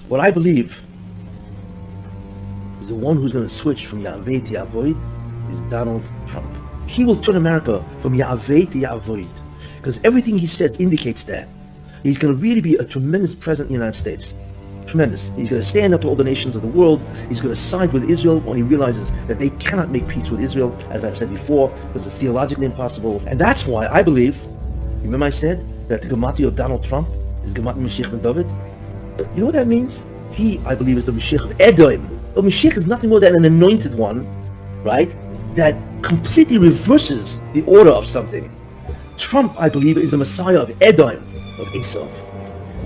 What I believe is the one who's going to switch from Yahweh to Yavoid is Donald Trump. He will turn America from Yahweh to Yavoid, because everything he says indicates that. He's going to really be a tremendous president in the United States. Tremendous. He's going to stand up to all the nations of the world. He's going to side with Israel when he realizes that they cannot make peace with Israel, as I've said before, because it's theologically impossible. And that's why I believe, remember I said that the Gematria of Donald Trump is Gematria Mashiach ben David? You know what that means? He, I believe, is the Mashiach of Edom. The Mashiach is nothing more than an anointed one, right? That completely reverses the order of something. Trump, I believe, is the Messiah of Edom, of Esau.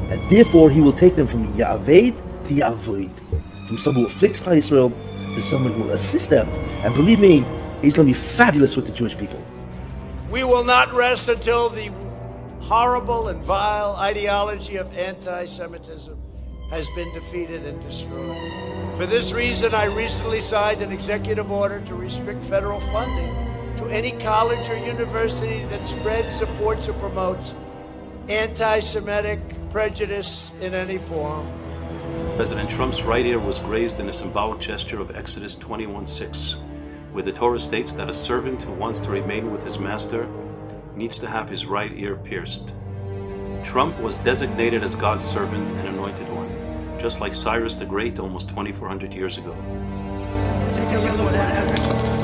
And therefore, he will take them from Yahweh to Yavoid, from someone who afflicts Israel to someone who will assist them. And believe me, he's going to be fabulous with the Jewish people. We will not rest until the horrible and vile ideology of anti-Semitism has been defeated and destroyed. For this reason, I recently signed an executive order to restrict federal funding to any college or university that spreads, supports, or promotes anti-Semitic prejudice in any form. President Trump's right ear was grazed in a symbolic gesture of Exodus 21:6, where the Torah states that a servant who wants to remain with his master needs to have his right ear pierced. Trump was designated as God's servant and anointed one, just like Cyrus the Great almost 2,400 years ago. Take a look at that.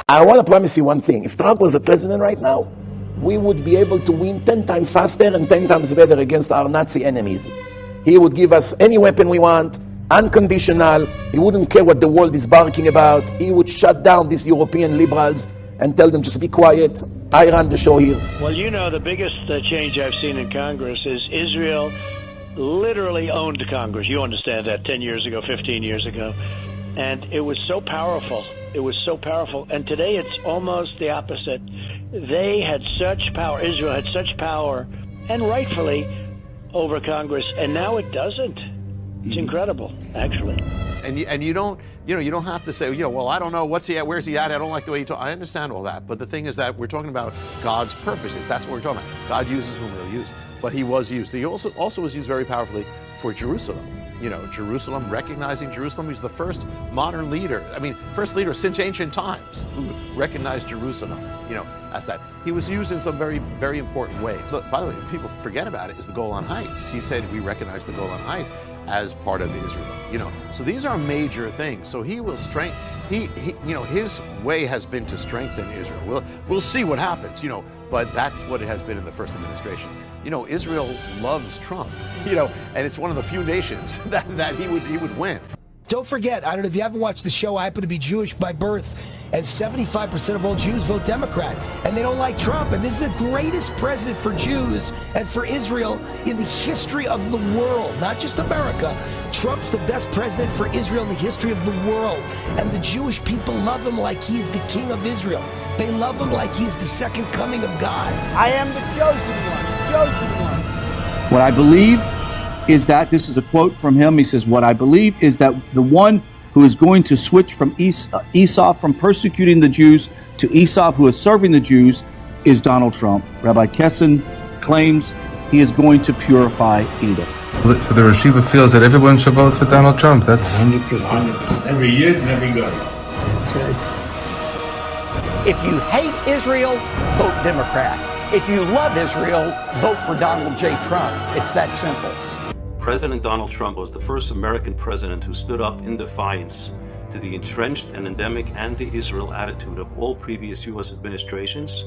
I want to promise you one thing. If Trump was the president right now, we would be able to win 10 times faster and 10 times better against our Nazi enemies. He would give us any weapon we want, unconditional. He wouldn't care what the world is barking about. He would shut down these European liberals and tell them just be quiet. I run the show here. Well, you know, the biggest change I've seen in Congress is Israel literally owned Congress. You understand that 10 years ago, 15 years ago. And it was so powerful. It was so powerful. And today it's almost the opposite. They had such power, Israel had such power, and rightfully, over Congress, and now it doesn't. It's incredible, actually. And you don't have to say, well, I don't know, what's he at, where's he at, I don't like the way you talk. I understand all that, but the thing is that we're talking about God's purposes. That's what we're talking about. God uses whom he'll use. But he was used. He also was used very powerfully for Jerusalem. Jerusalem, recognizing Jerusalem. He's the first modern leader, first leader since ancient times who recognized Jerusalem, as that. He was used in some very, very important ways. Look, by the way, people forget about it, is the Golan Heights. He said we recognize the Golan Heights as part of Israel, So these are major things. So he will strengthen, his way has been to strengthen Israel. We'll see what happens, but that's what it has been in the first administration. Israel loves Trump, and it's one of the few nations that he would win. Don't forget, I don't know if you haven't watched the show, I happen to be Jewish by birth, and 75% of all Jews vote Democrat, and they don't like Trump. And this is the greatest president for Jews and for Israel in the history of the world, not just America. Trump's the best president for Israel in the history of the world, and the Jewish people love him like he is the king of Israel. They love him like he is the second coming of God. I am the chosen one. What I believe is that, this is a quote from him, he says, what I believe is that the one who is going to switch from Esau from persecuting the Jews to Esau who is serving the Jews is Donald Trump. Rabbi Kessin claims he is going to purify Edom. So the Rashiva feels that everyone should vote for Donald Trump. That's 100%. Every year and every guy. That's right. If you hate Israel, vote Democrat. If you love Israel, vote for Donald J. Trump. It's that simple. President Donald Trump was the first American president who stood up in defiance to the entrenched and endemic anti-Israel attitude of all previous U.S. administrations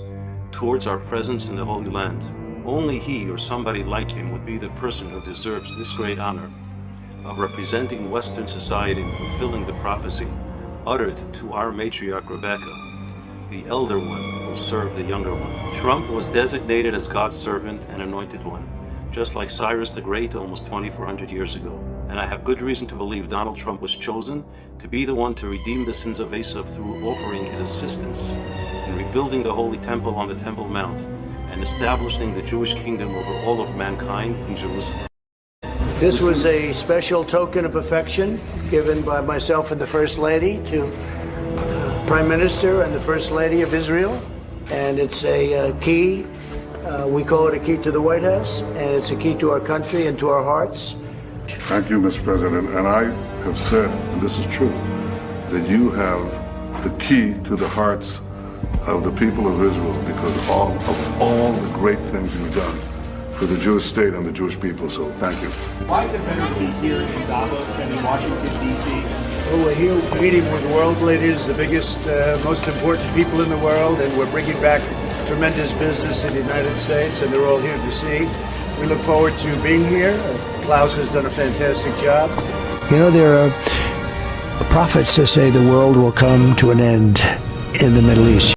towards our presence in the Holy Land. Only he or somebody like him would be the person who deserves this great honor of representing Western society and fulfilling the prophecy uttered to our matriarch Rebecca. The elder one will serve the younger one. Trump was designated as God's servant and anointed one, just like Cyrus the Great almost 2,400 years ago. and I have good reason to believe Donald Trump was chosen to be the one to redeem the sins of Esav through offering his assistance in rebuilding the Holy Temple on the Temple Mount and establishing the Jewish kingdom over all of mankind in Jerusalem. This was a special token of affection given by myself and the First Lady to Prime Minister and the First Lady of Israel. And it's a key, we call it a key to the White House, and it's a key to our country and to our hearts. Thank you, Mr. President. And I have said, and this is true, that you have the key to the hearts of the people of Israel because of all the great things you've done for the Jewish state and the Jewish people. So thank you. Why is it better to be here in Davos than in Washington, D.C.? Well, we're here meeting with world leaders, the biggest, most important people in the world, and we're bringing back tremendous business in the United States, and they're all here to see. We look forward to being here. Klaus has done a fantastic job. You know, there are prophets that say the world will come to an end in the Middle East.